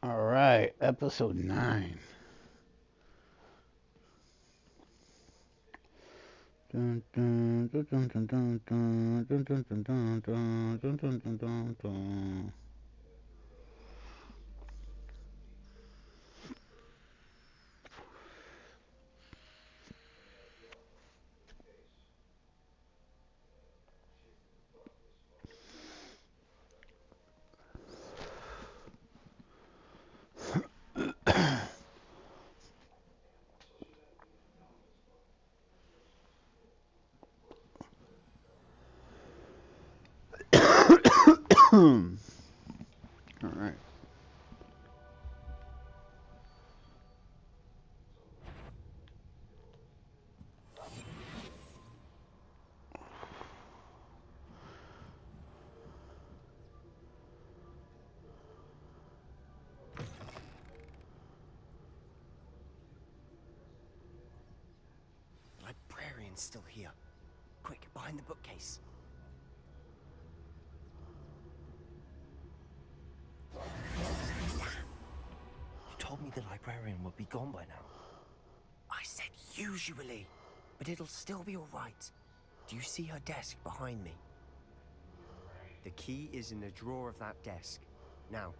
All right, episode 9. Dun, dun, dun, dun, dun, dun, dun, dun, dun, dun, dun, dun, dun, dun, dun, dun, dun. All right. Librarian's still here. Quick, behind the bookcase. You told me the librarian would be gone by now. I said usually, but it'll still be all right. Do you see her desk behind me? The key is in the drawer of that desk. Now,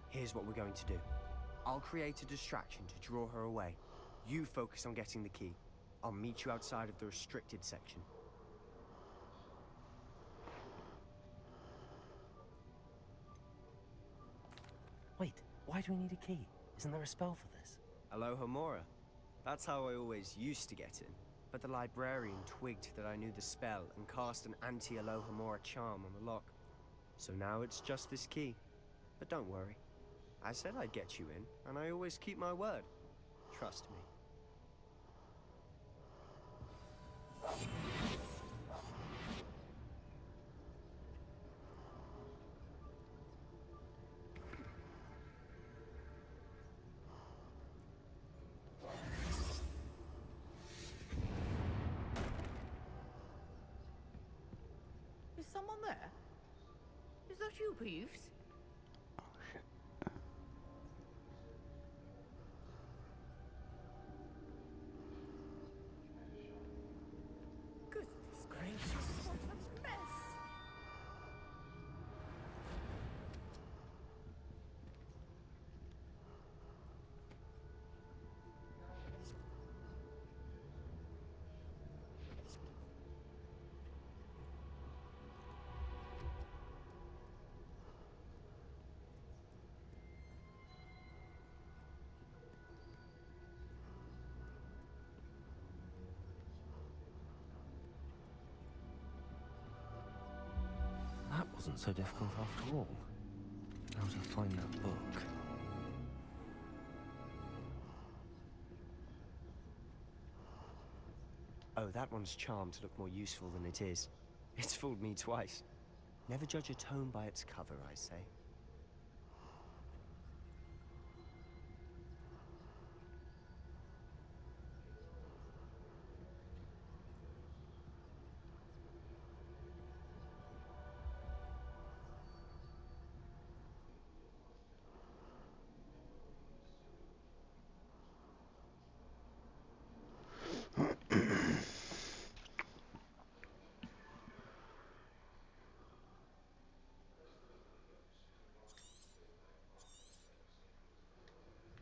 here's what we're going to do. I'll create a distraction to draw her away. You focus on getting the key. I'll meet you outside of the restricted section. Wait, why do we need a key? Isn't there a spell for this? Alohomora. That's how I always used to get in. But the librarian twigged that I knew the spell and cast an anti-Alohomora charm on the lock. So now it's just this key. But don't worry. I said I'd get you in, and I always keep my word. Trust me. Is someone there? Is that you, Peeves? Goodness gracious, what a mess! That wasn't so difficult after all. How to find that book. Oh, that one's charmed to look more useful than it is. It's fooled me twice. Never judge a tome by its cover, I say.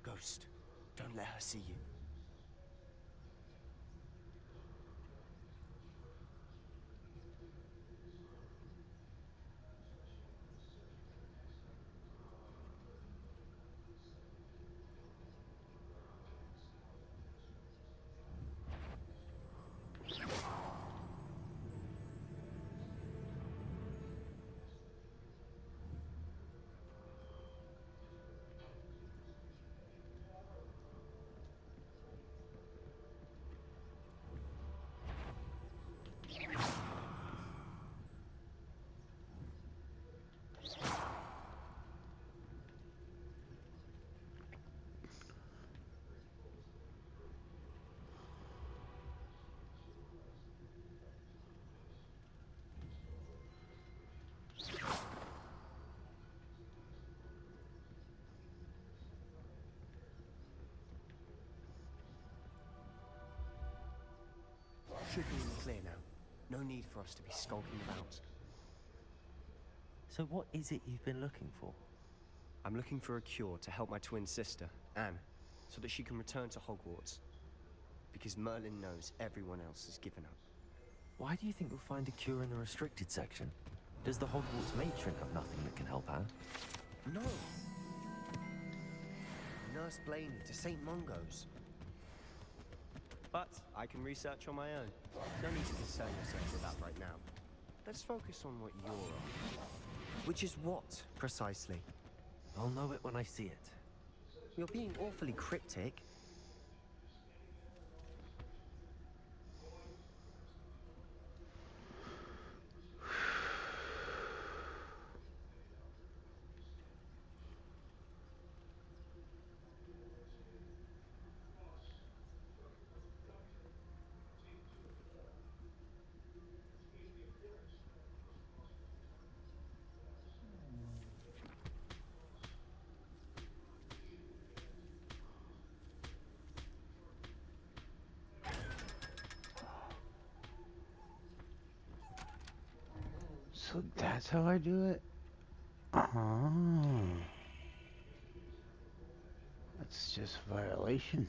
Ghost, don't let her see you. need for us to be skulking about. So what is it you've been looking for? I'm looking for a cure to help my twin sister, Anne, so that she can return to Hogwarts. Because Merlin knows everyone else has given up. Why do you think you'll find a cure in the restricted section? Does the Hogwarts matron have nothing that can help Anne? No! Nurse Blaney to St. Mungo's. But I can research on my own. No need to concern yourself with that right now. Let's focus on what you're on. Which is what, precisely? I'll know it when I see it. You're being awfully cryptic. So that's how I do it? Oh. That's just a violation.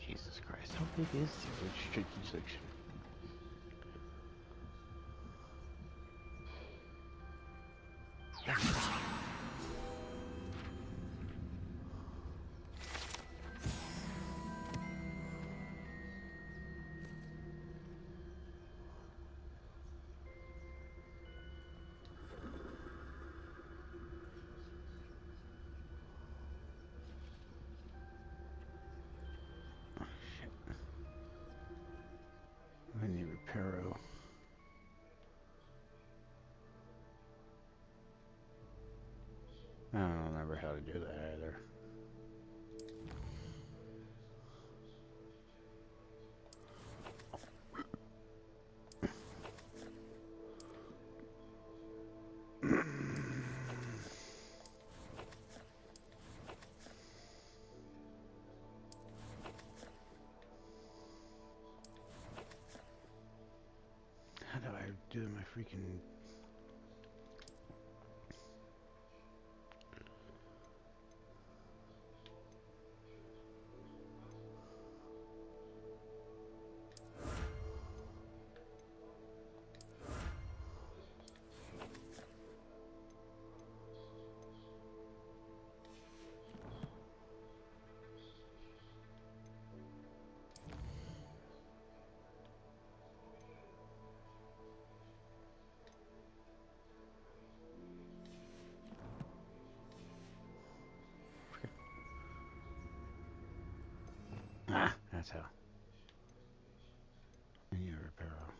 Jesus Christ, how big is the restricted section? I need Reparo. I don't remember how to do that either. How do I do my freaking... Ah, that's how. I need Reparo.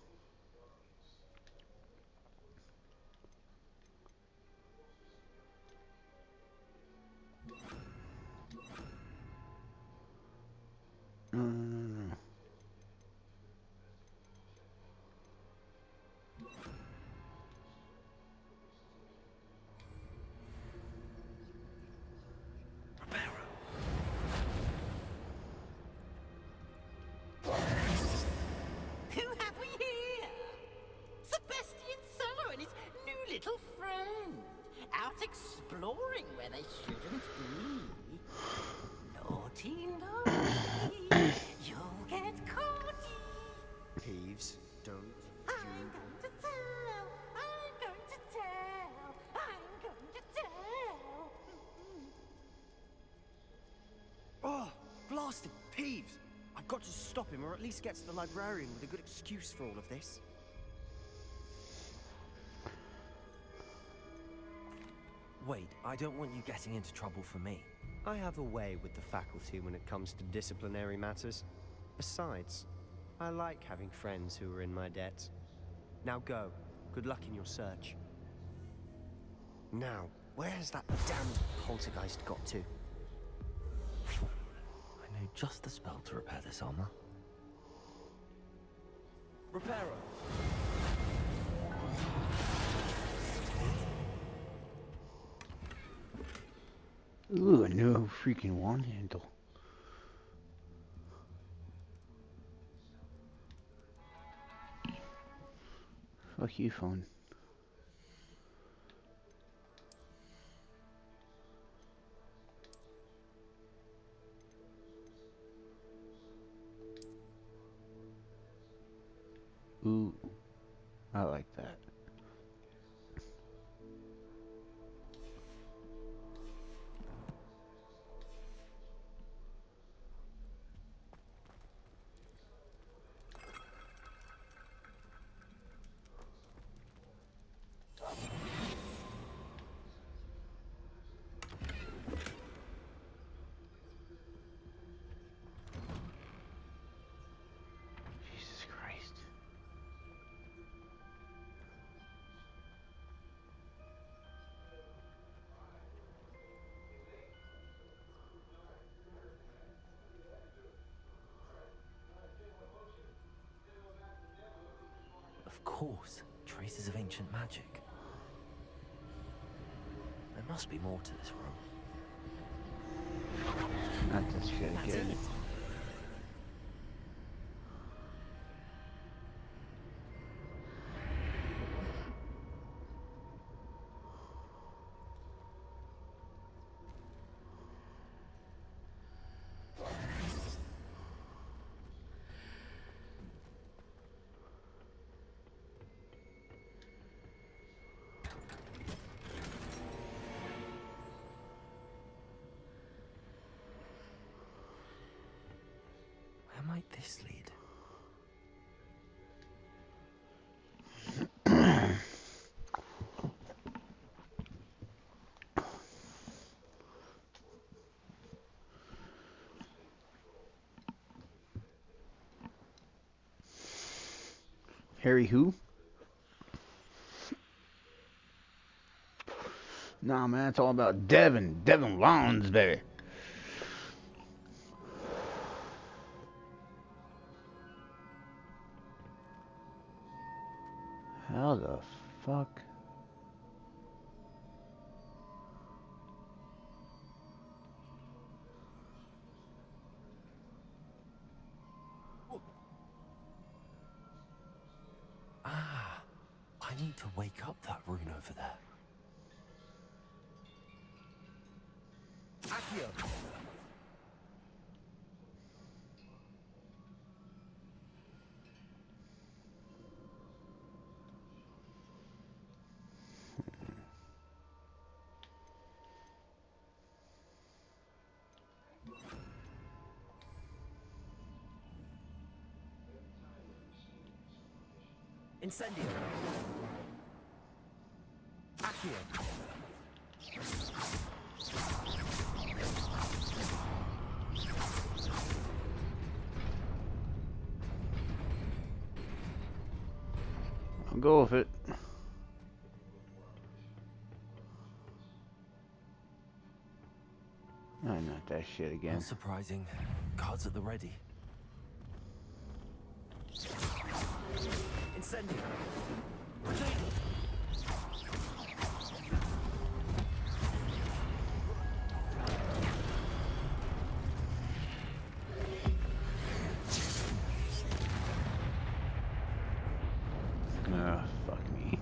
No. Who have we here? Sebastian Solo and his new little friend. Out exploring where they shouldn't be. Naughty, naughty. You'll get caught. Peeves, don't I'm going to tell. I'm going to tell. I'm going to tell. Oh, blasted Peeves! I've got to stop him, or at least get to the librarian with a good excuse for all of this. Wait, I don't want you getting into trouble for me. I have a way with the faculty when it comes to disciplinary matters. Besides, I like having friends who are in my debt. Now go. Good luck in your search. Now, where has that damned poltergeist got to? I know just the spell to repair this armor. Reparo! Ooh, a new freaking wand handle. Fuck you, phone. Ooh, I like that. Jesus Christ. Of course, traces of ancient magic. There must be more to this room. Not this shit That's again. it. Where might this lead? Harry who? Nah, man, it's all about Devin. Devin Lawns, baby. How the fuck? Ah, I need to wake up that rune over there. Accio! Incendio! Accio! I'll go with it. Oh, not that shit again. Not surprising. Cards at the ready. Incendio! Oh, fuck me.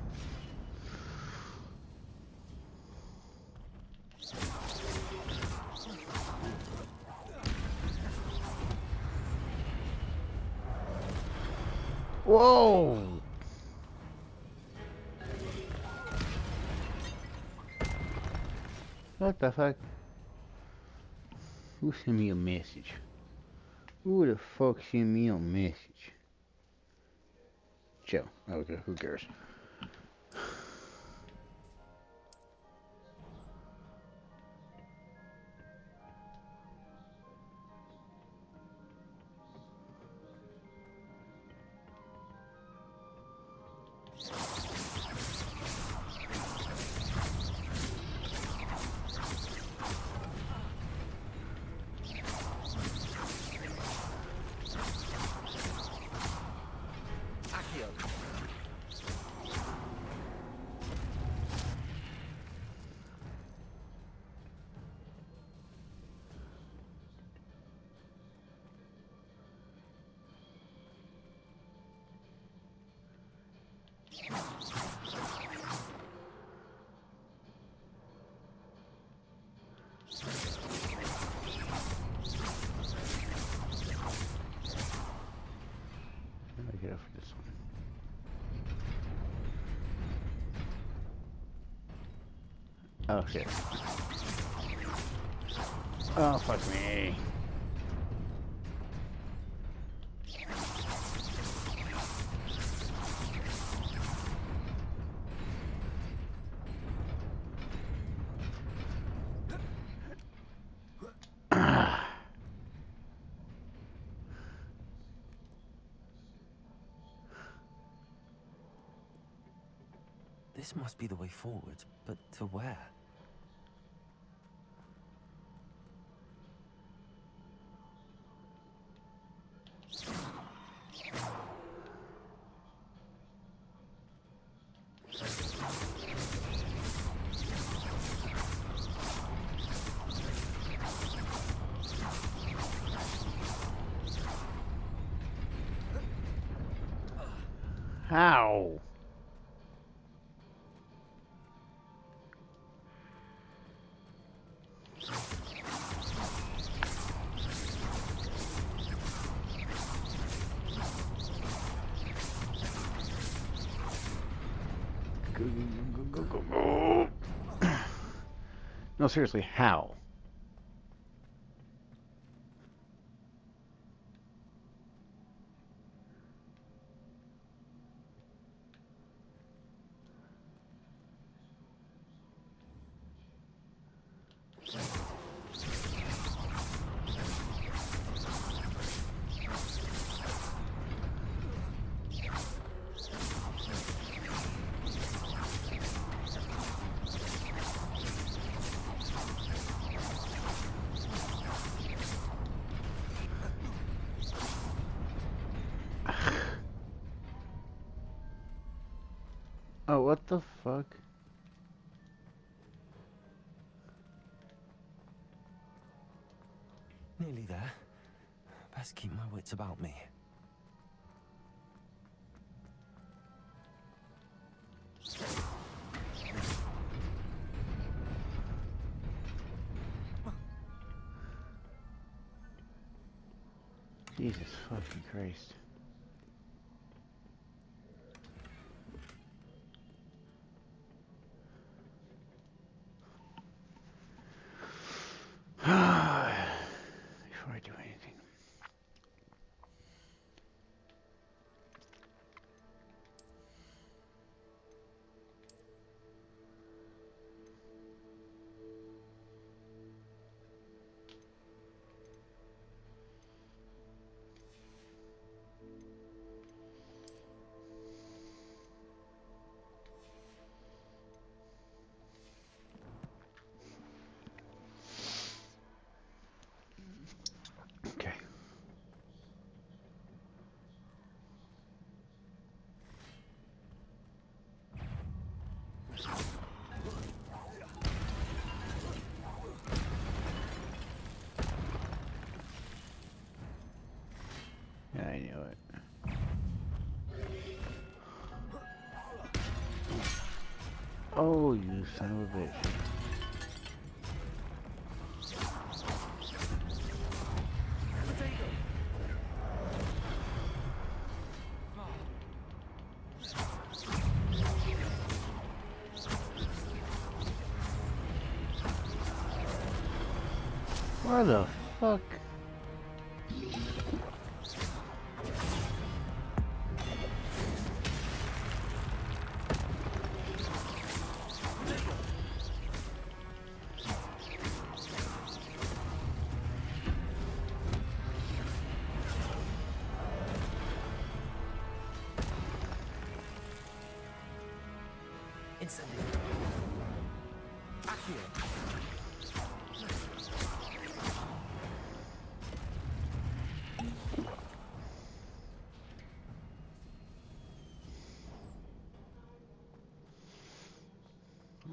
Whoa! What the fuck? Who sent me a message? Who the fuck sent me a message? Chill. Okay, who cares? Accio! How do I get over this one? Oh shit. Oh fuck me. This must be the way forward, but to where? How? Go. No, seriously, how? Oh, what the fuck? Nearly there. Best keep my wits about me. Jesus fucking Christ. Before I do anything. Okay. Yeah, I knew it. Oh, you son of a bitch. Where the fuck? Instantly. Accio.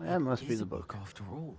That must be Is the a book. after all.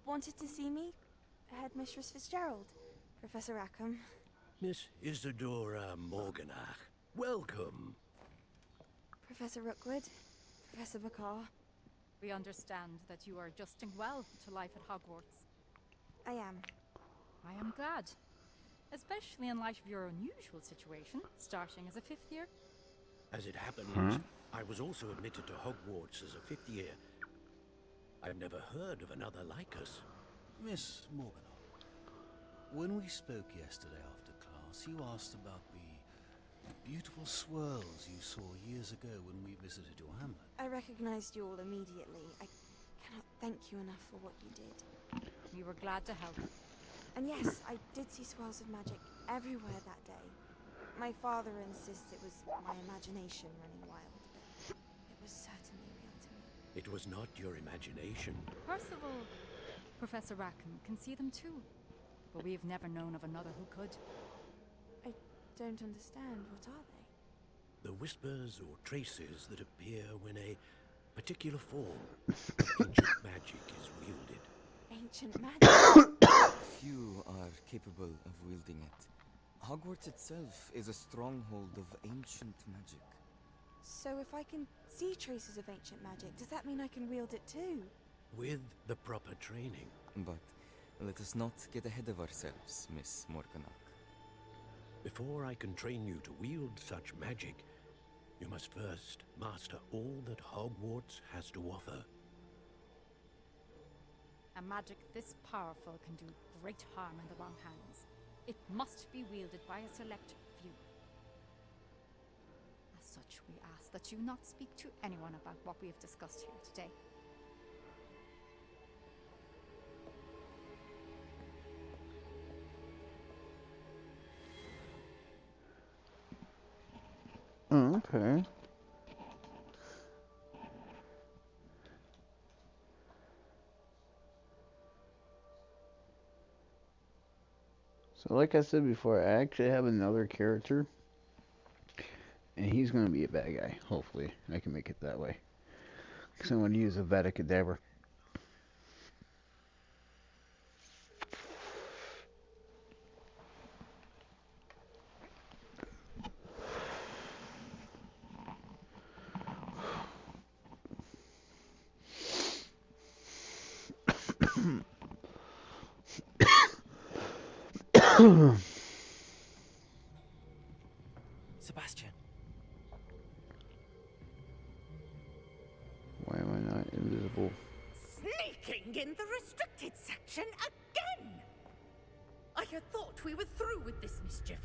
wanted to see me? Headmistress Fitzgerald, Professor Rackham. Miss Isadora Morganach, welcome. Professor Rookwood, Professor Bakar. We understand that you are adjusting well to life at Hogwarts. I am. I am glad. Especially in light of your unusual situation, starting as a 5th year. As it happens, I was also admitted to Hogwarts as a 5th year. I've never heard of another like us. Miss Morganock, when we spoke yesterday after class, you asked about the beautiful swirls you saw years ago when we visited your hamlet. I recognized you all immediately. I cannot thank you enough for what you did. We were glad to help. And yes, I did see swirls of magic everywhere that day. My father insists it was my imagination running wild, but it was certainly real to me. It was not your imagination. Percival, Professor Rackham can see them too. But we have never known of another who could. I don't understand. What are they? The whispers or traces that appear when a particular form of ancient magic is wielded. Ancient magic? Few are capable of wielding it. Hogwarts itself is a stronghold of ancient magic. So if I can see traces of ancient magic, does that mean I can wield it too? With the proper training. But let us not get ahead of ourselves, Miss Morganock. Before I can train you to wield such magic, you must first master all that Hogwarts has to offer. A magic this powerful can do great harm in the wrong hands. It must be wielded by a select few. As such, we ask that you not speak to anyone about what we have discussed here today. Oh, okay. So like I said before, I actually have another character. And he's going to be a bad guy. Hopefully, I can make it that way. Because I'm going to use a Vada Kedavra. Sebastian. Why am I not invisible? Sneaking in the restricted section again! I had thought we were through with this mischief.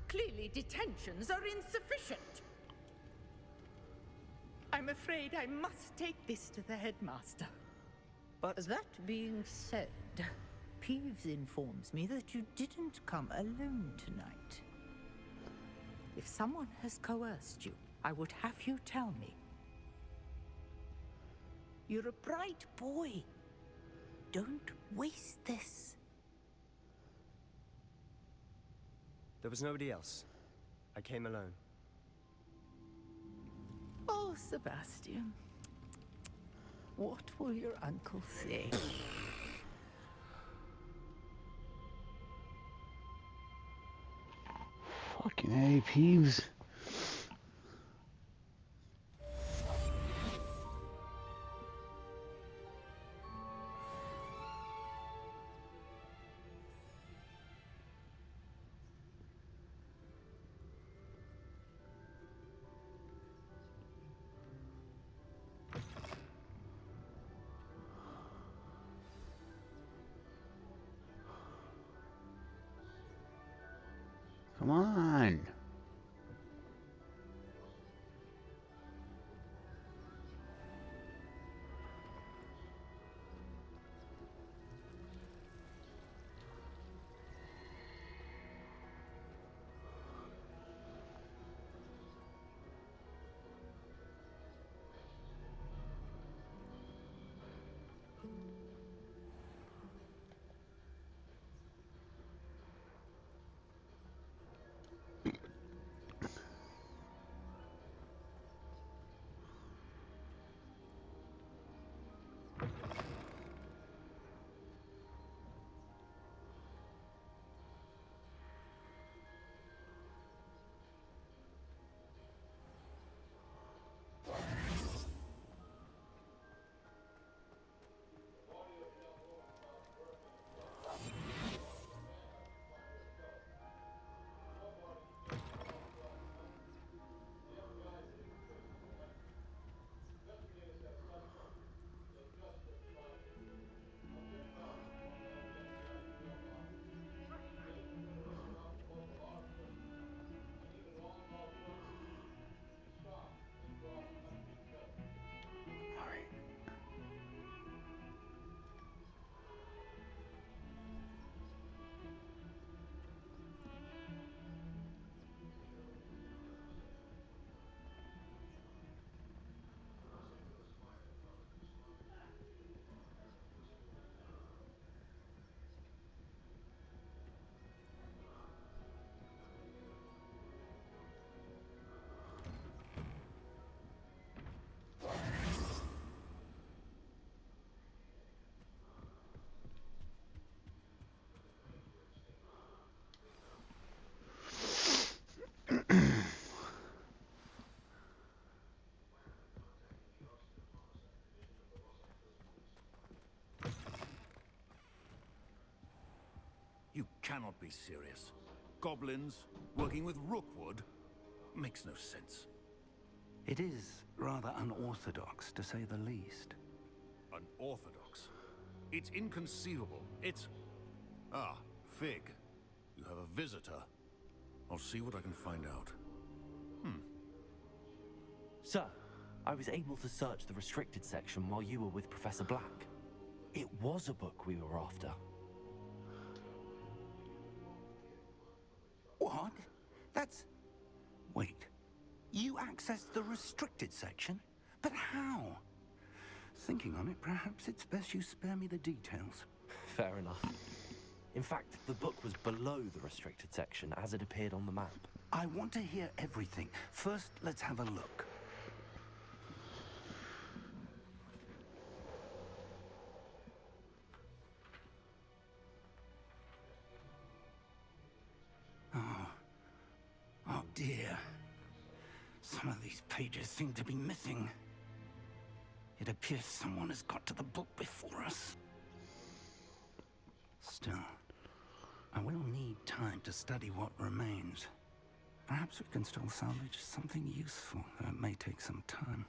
Clearly detentions are insufficient. I'm afraid I must take this to the headmaster. But that being said, Peeves informs me that you didn't come alone tonight. If someone has coerced you, I would have you tell me. You're a bright boy. Don't waste this. There was nobody else. I came alone. Oh, Sebastian. What will your uncle say? Fucking A, Peeves. Come on. You cannot be serious. Goblins working with Rookwood? Makes no sense. It is rather unorthodox, to say the least. Unorthodox? It's inconceivable. It's... Ah, Fig. You have a visitor. I'll see what I can find out. Sir, I was able to search the restricted section while you were with Professor Black. It was a book we were after. What? That's... Wait. You accessed the restricted section? But how? Thinking on it, perhaps it's best you spare me the details. Fair enough. In fact, the book was below the restricted section as it appeared on the map. I want to hear everything. First, let's have a look. Oh dear. Some of these pages seem to be missing. It appears someone has got to the book before us. Still, I will need time to study what remains. Perhaps we can still salvage something useful, though it may take some time.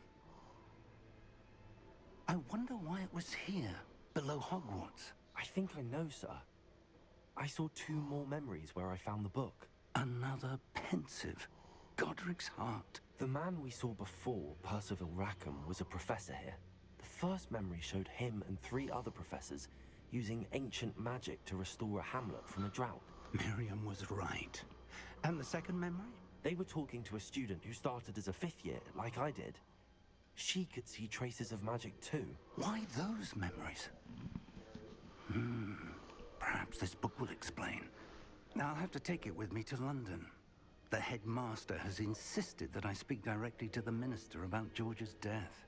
I wonder why it was here, below Hogwarts. I think I know, sir. I saw 2 more memories where I found the book. Another pensive. Godric's heart. The man we saw before, Percival Rackham, was a professor here. The first memory showed him and 3 other professors using ancient magic to restore a hamlet from a drought. Miriam was right. And the second memory? They were talking to a student who started as a 5th year, like I did. She could see traces of magic too. Why those memories? Perhaps this book will explain. Now I'll have to take it with me to London. The headmaster has insisted that I speak directly to the minister about George's death.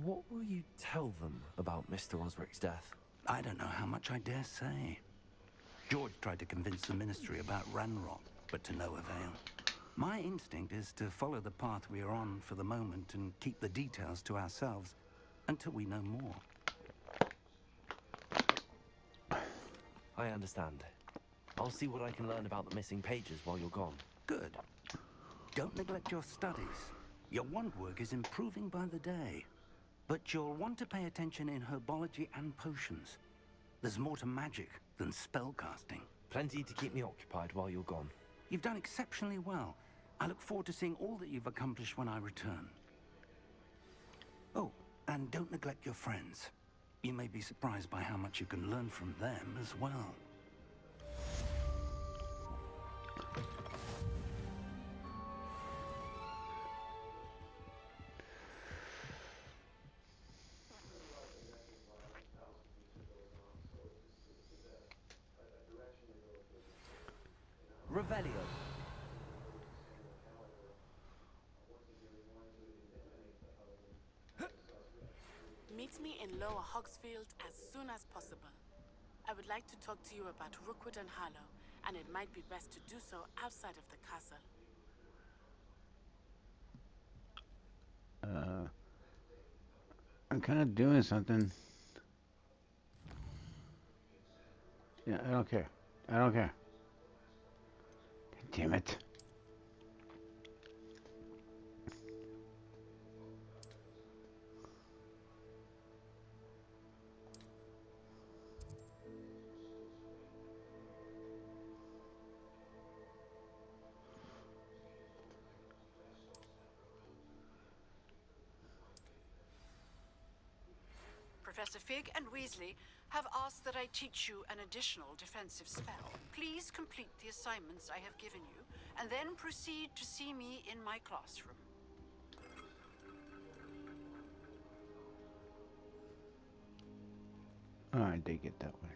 What will you tell them about Mr. Osric's death? I don't know how much I dare say. George tried to convince the ministry about Ranrock, but to no avail. My instinct is to follow the path we are on for the moment and keep the details to ourselves until we know more. I understand. I'll see what I can learn about the missing pages while you're gone. Good. Don't neglect your studies. Your wand work is improving by the day. But you'll want to pay attention in herbology and potions. There's more to magic than spellcasting. Plenty to keep me occupied while you're gone. You've done exceptionally well. I look forward to seeing all that you've accomplished when I return. Oh, and don't neglect your friends. You may be surprised by how much you can learn from them as well. Revelio. Meet me in Lower Hogsfield as soon as possible. I would like to talk to you about Rookwood and Harlow, and it might be best to do so outside of the castle. I'm kind of doing something. Yeah, I don't care. I don't care. Damn it. Professor Fig and Weasley have asked that I teach you an additional defensive spell. Please complete the assignments I have given you, and then proceed to see me in my classroom. Oh, I did get that way.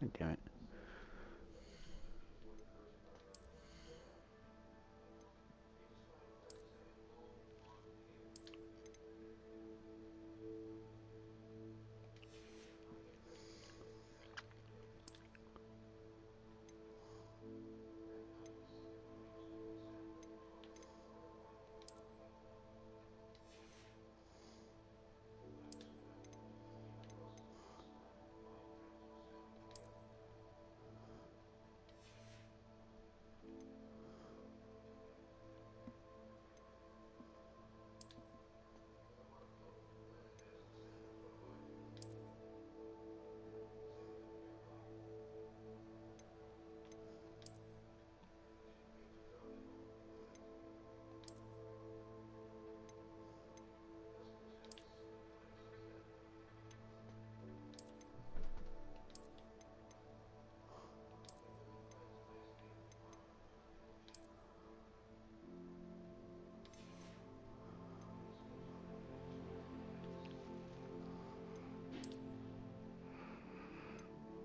God damn it.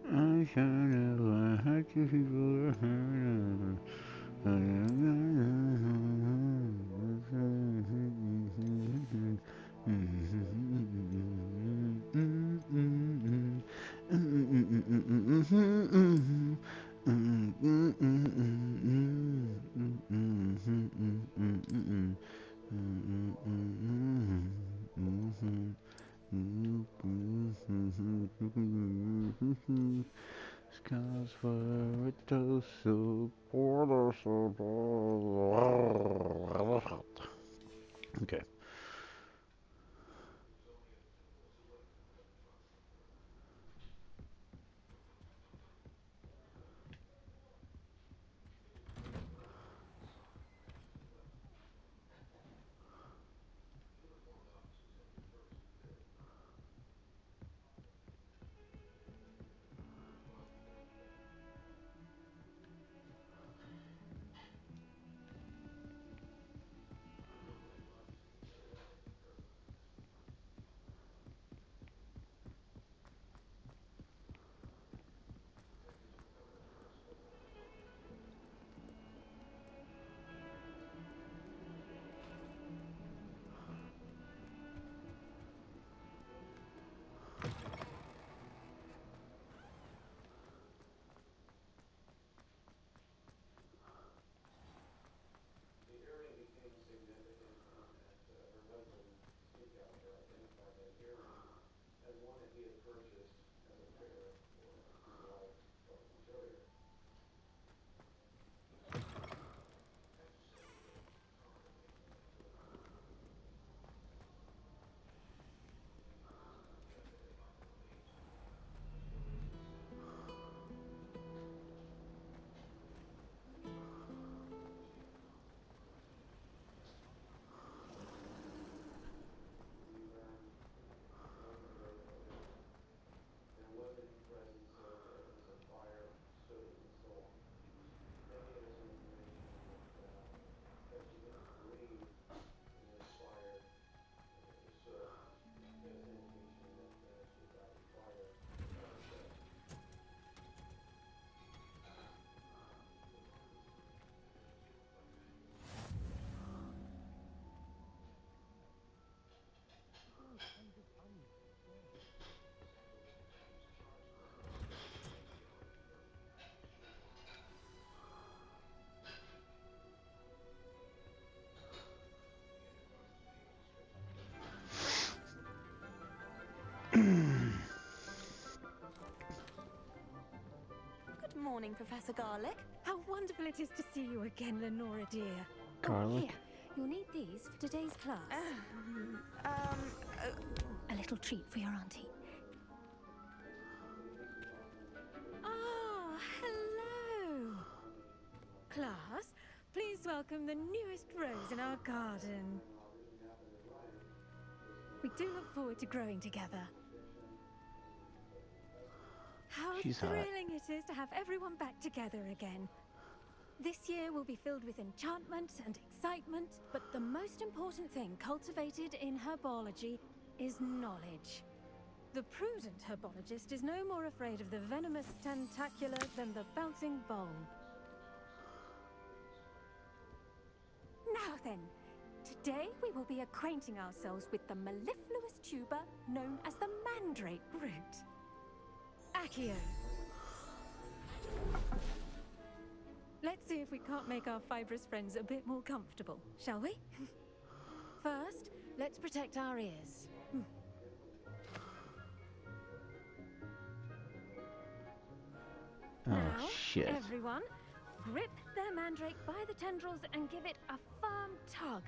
I should never hurt you people Scars for a dose of water. Okay. Good morning, Professor Garlick. How wonderful it is to see you again, Lenora dear. Garlic. Oh, here. You'll need these for today's class. A little treat for your auntie. Ah, hello. Class, please welcome the newest rose in our garden. We do look forward to growing together. How She's hot. thrilling it is to have everyone back together again. This year will be filled with enchantment and excitement, but the most important thing cultivated in herbology is knowledge. The prudent herbologist is no more afraid of the venomous tentacular than the bouncing bulb. Now then, today we will be acquainting ourselves with the mellifluous tuber known as the mandrake root. Accio. Let's see if we can't make our fibrous friends a bit more comfortable, shall we? First, let's protect our ears. Oh, Now, shit. everyone, grip their mandrake by the tendrils and give it a firm tug.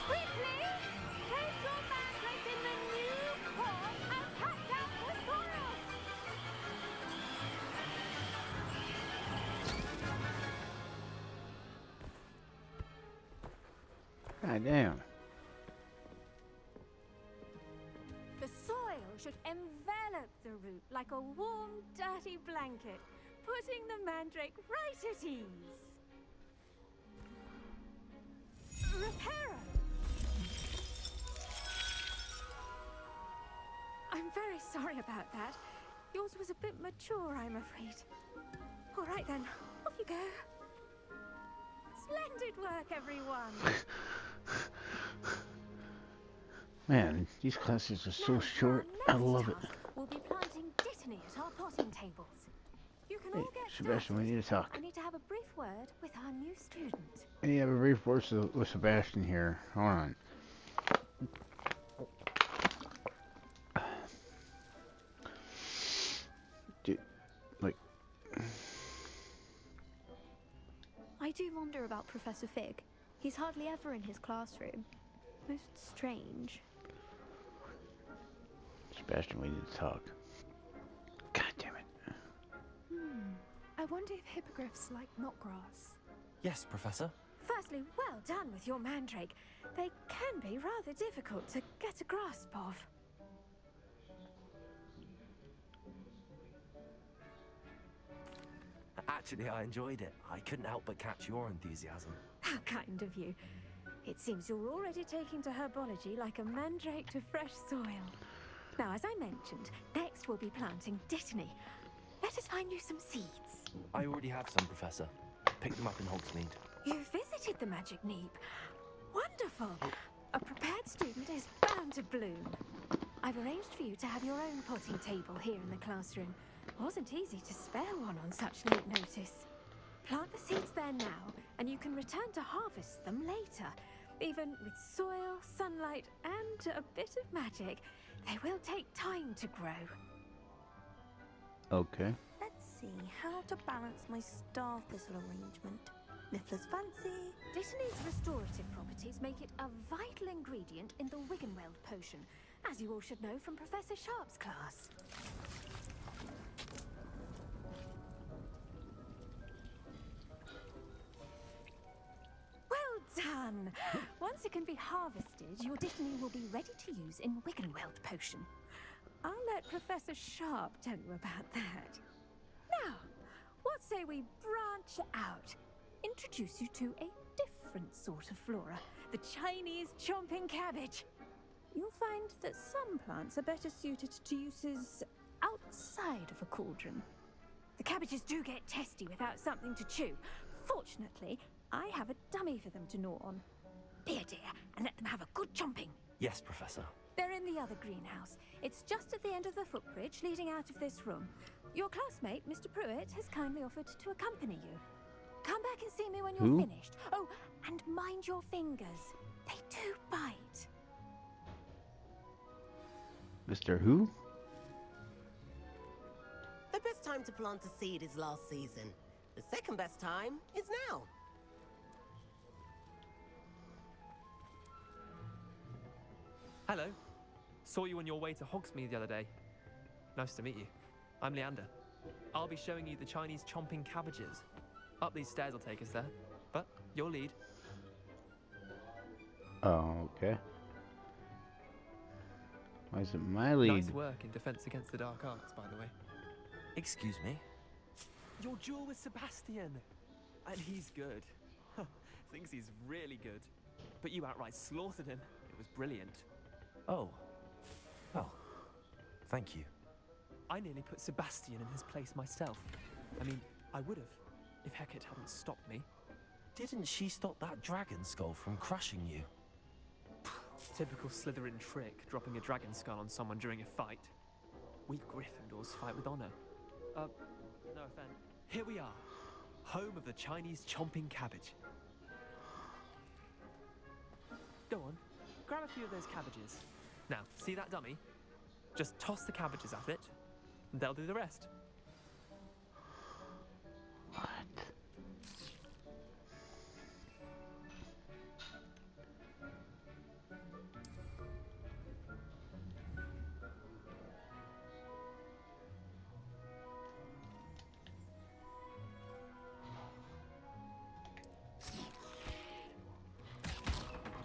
Quickly, take your mandrake in the new form and cut down the soil. God damn. The soil should envelop the root like a warm, dirty blanket, putting the mandrake right at ease. Reparo! I'm very sorry about that. Yours was a bit mature, I'm afraid. All right then, off you go. Splendid work, everyone. Man, these classes are so short. I love it. We'll be planting dittany at our potting tables. You can Hey, all get Sebastian, we need to talk. I need to have a brief word with our new student. I need to have a brief word with Sebastian here. Hold on. Dude, like... I do wonder about Professor Fig. He's hardly ever in his classroom. Most strange. Sebastian, we need to talk. God damn it. I wonder if hippogriffs like knotgrass. Yes, Professor. Firstly, well done with your mandrake. They can be rather difficult to get a grasp of. Actually, I enjoyed it. I couldn't help but catch your enthusiasm. How kind of you. It seems you're already taking to herbology like a mandrake to fresh soil. Now, as I mentioned, next we'll be planting dittany. Let us find you some seeds. I already have some, Professor. Picked them up in Hogsmeade. You visited the Magic Neep. Wonderful. A prepared student is bound to bloom. I've arranged for you to have your own potting table here in the classroom. Wasn't easy to spare one on such late notice. Plant the seeds there now, and you can return to harvest them later. Even with soil, sunlight, and a bit of magic, they will take time to grow. Okay. Let's see how to balance my star thistle arrangement. Miffler's fancy. Dittany's restorative properties make it a vital ingredient in the Wiggenweld potion, as you all should know from Professor Sharp's class. Well done! Once it can be harvested, your dittany will be ready to use in Wiggenweld potion. I'll let Professor Sharp tell you about that. Now, what say we branch out? Introduce you to a different sort of flora, the Chinese chomping cabbage. You'll find that some plants are better suited to uses outside of a cauldron. The cabbages do get testy without something to chew. Fortunately, I have a dummy for them to gnaw on. Be a dear and let them have a good chomping. Yes, Professor. They're in the other greenhouse. It's just at the end of the footbridge leading out of this room. Your classmate, Mr. Pruitt, has kindly offered to accompany you. Come back and see me when you're finished. Oh, and mind your fingers. They do bite. Mr. Who? The best time to plant a seed is last season. The second best time is now. Hello. Saw you on your way to Hogsmeade the other day. Nice to meet you. I'm Leander. I'll be showing you the Chinese chomping cabbages. Up these stairs will take us there, but your lead. Oh, okay. Why is it my lead? Nice work in Defense Against the Dark Arts, by the way. Excuse me? Your duel with Sebastian! And he's good. Thinks he's really good. But you outright slaughtered him. It was brilliant. Oh. Well, thank you. I nearly put Sebastian in his place myself. I mean, I would have, if Hecate hadn't stopped me. Didn't she stop that dragon skull from crushing you? Typical Slytherin trick, dropping a dragon skull on someone during a fight. We Gryffindors fight with honor. No offense. Here we are, home of the Chinese chomping cabbage. Go on, grab a few of those cabbages. Now, see that dummy? Just toss the cabbages at it, and they'll do the rest. What?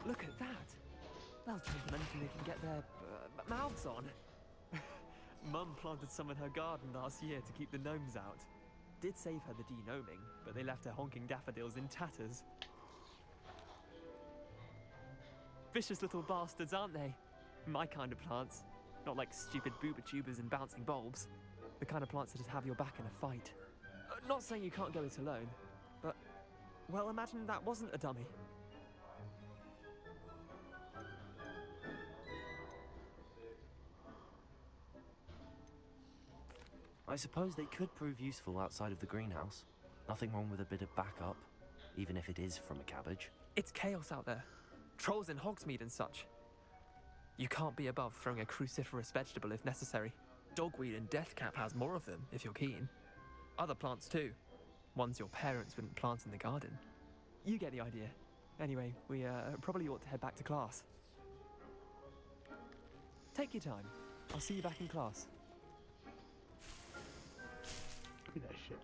Look at that. They'll jump on anything they can get their mouths on. Mum planted some in her garden last year to keep the gnomes out. Did save her the de-gnoming, but they left her honking daffodils in tatters. Vicious little bastards, aren't they? My kind of plants. Not like stupid booba tubers and bouncing bulbs. The kind of plants that'd have your back in a fight. Not saying you can't go it alone, but, well, imagine that wasn't a dummy. I suppose they could prove useful outside of the greenhouse. Nothing wrong with a bit of backup, even if it is from a cabbage. It's chaos out there. Trolls in Hogsmeade and such. You can't be above throwing a cruciferous vegetable if necessary. Dogweed and deathcap has more of them, if you're keen. Other plants too. Ones your parents wouldn't plant in the garden. You get the idea. Anyway, we probably ought to head back to class. Take your time. I'll see you back in class. Look at that shit.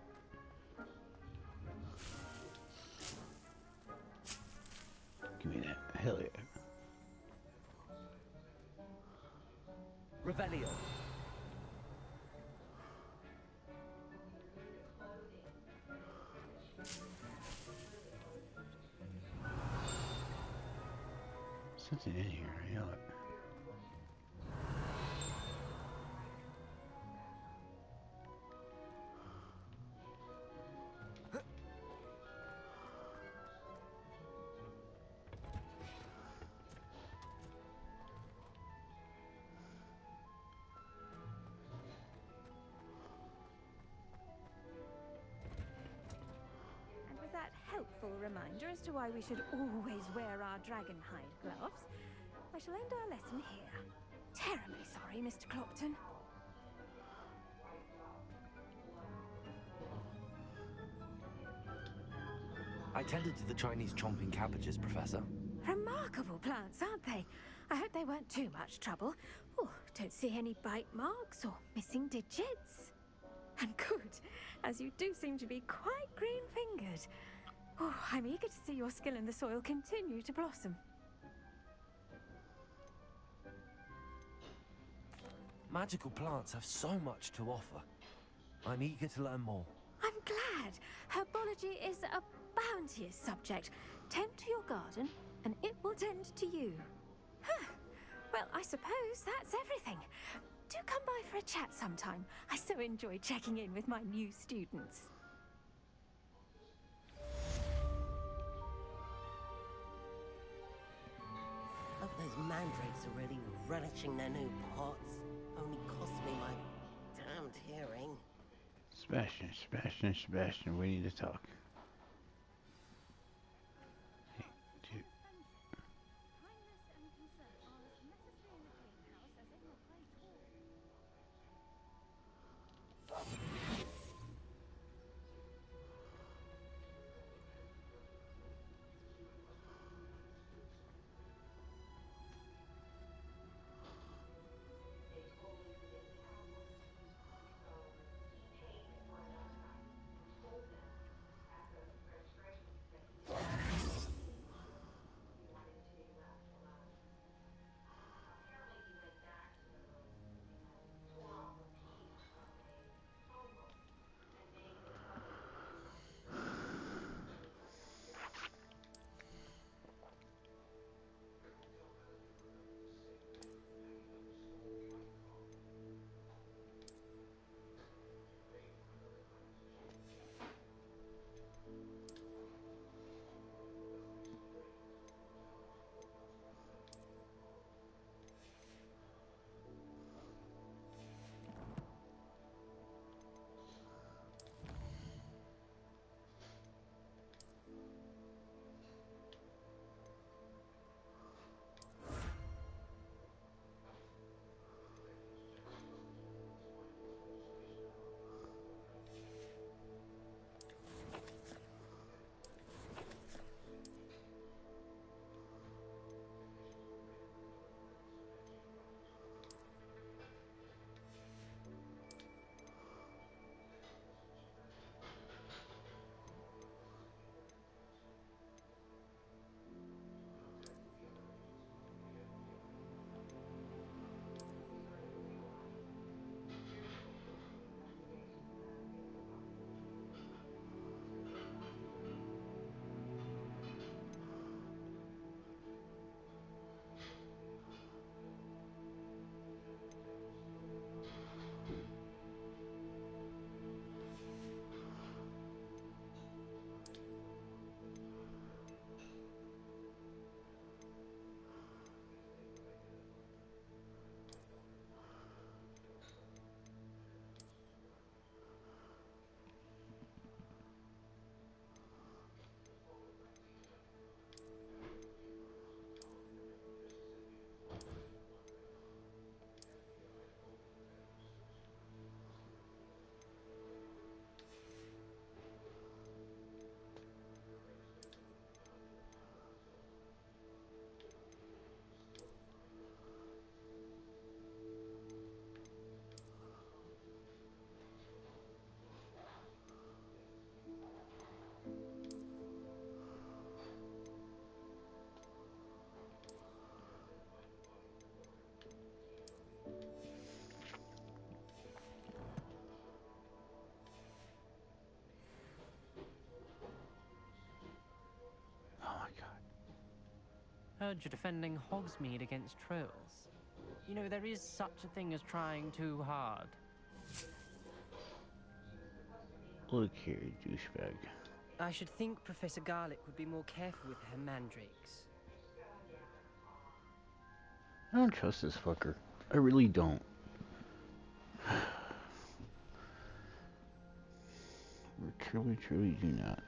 Give me that. Hell yeah. Revelio. Something in here. Yeah. And with that helpful reminder as to why we should always wear our dragon hide gloves, I shall end our lesson here. Terribly sorry, Mr. Clopton. I tended to the Chinese chomping cabbages, Professor. Remarkable plants, aren't they? I hope they weren't too much trouble. Oh, don't see any bite marks or missing digits. And good, as you do seem to be quite green-fingered. Oh, I'm eager to see your skill in the soil continue to blossom. Magical plants have so much to offer. I'm eager to learn more. I'm glad. Herbology is a bounteous subject. Tend to your garden, and it will tend to you. Huh. Well, I suppose that's everything. Do come by for a chat sometime. I so enjoy checking in with my new students. Hope those mandrakes are really relishing their new pots. Only cost me my damned hearing. Sebastian, we need to talk. Hey, dude. Heard you're defending Hogsmeade against trolls. You know, there is such a thing as trying too hard. Look here, douchebag. I should think Professor Garlick would be more careful with her mandrakes. I don't trust this fucker. I really don't. I truly, truly do not.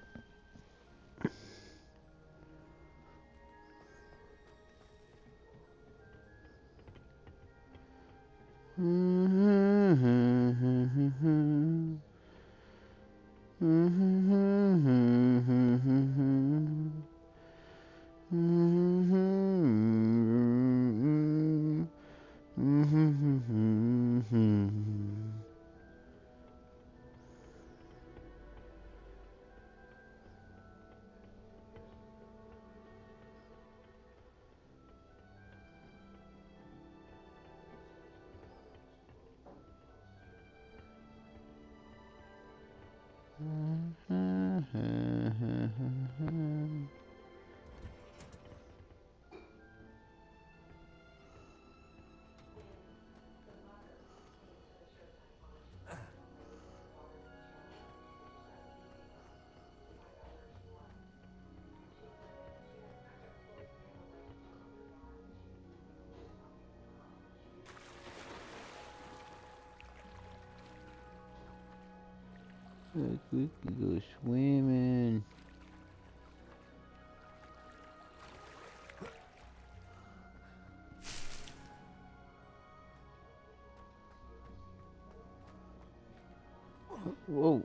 Look, we can go swimming. Whoa.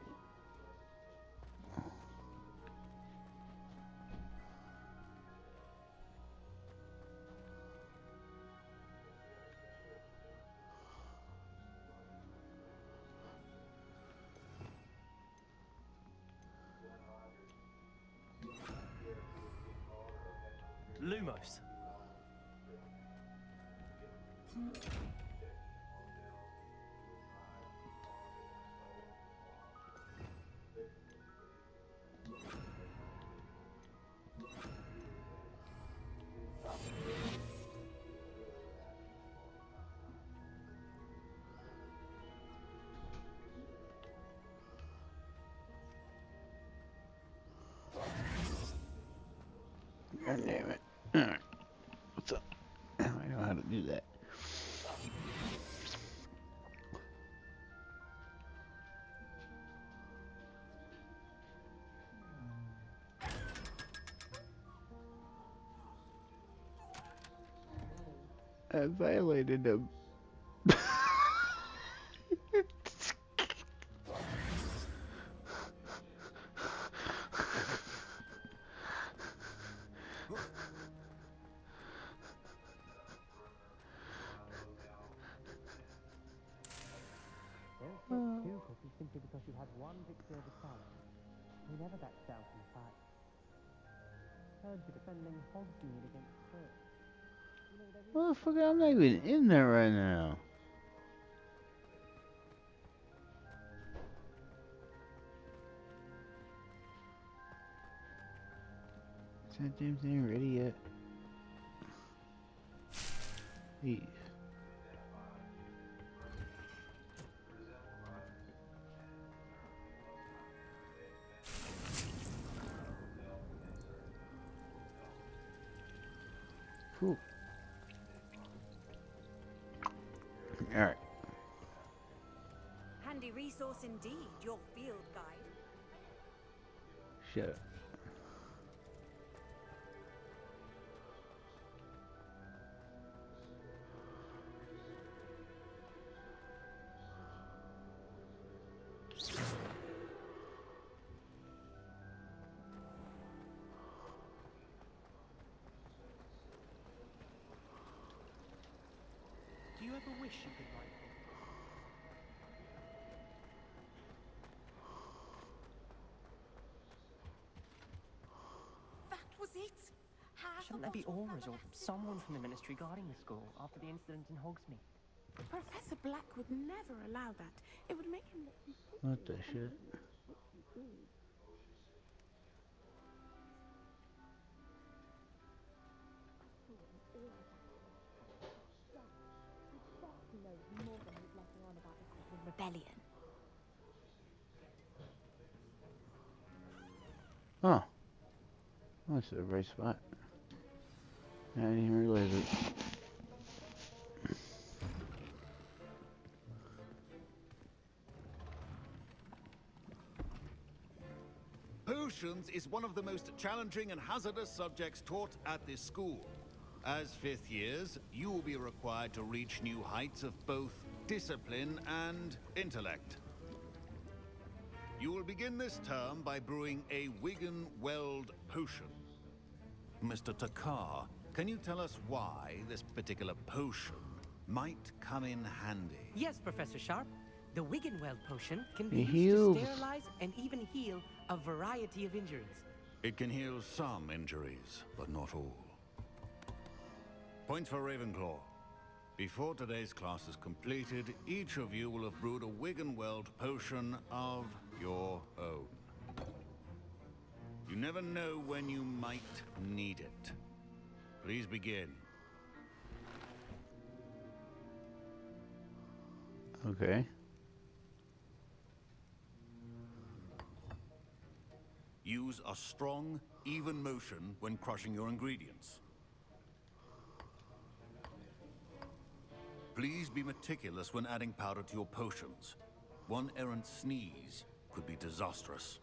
Lumos. God damn it. Alright. What's up? I know how to do that. I violated him. Don't get too cocky simply because you had one victory over Sauron. He never backs down from a fight. Heard you're defending Hogsmeade against trolls. You know, there is... Motherfucker, I'm not even in there right now. Is that damn thing ready yet? Please. Cool. Alright. Handy resource indeed, your field guide. Shut up. Do you ever wish you could write books? That was it. Half Shouldn't there be auras or someone from the ministry guarding the school after the incident in Hogsmeade? Professor Black would never allow that. It would make him... What the shit? on about the Goblin Rebellion. Oh. That's the right spot. I didn't even realize it. Potions is one of the most challenging and hazardous subjects taught at this school. As fifth years, you will be required to reach new heights of both discipline and intellect. You will begin this term by brewing a Wigan Weld potion. Mr. Takar, can you tell us why this particular potion might come in handy? Yes, Professor Sharp. The Wiggenweld potion can be It used heals. to sterilize and even heal a variety of injuries. It can heal some injuries, but not all. Points for Ravenclaw. Before today's class is completed, each of you will have brewed a Wiggenweld potion of your own. You never know when you might need it. Please begin. Okay. Use a strong, even motion when crushing your ingredients. Please be meticulous when adding powder to your potions. One errant sneeze could be disastrous.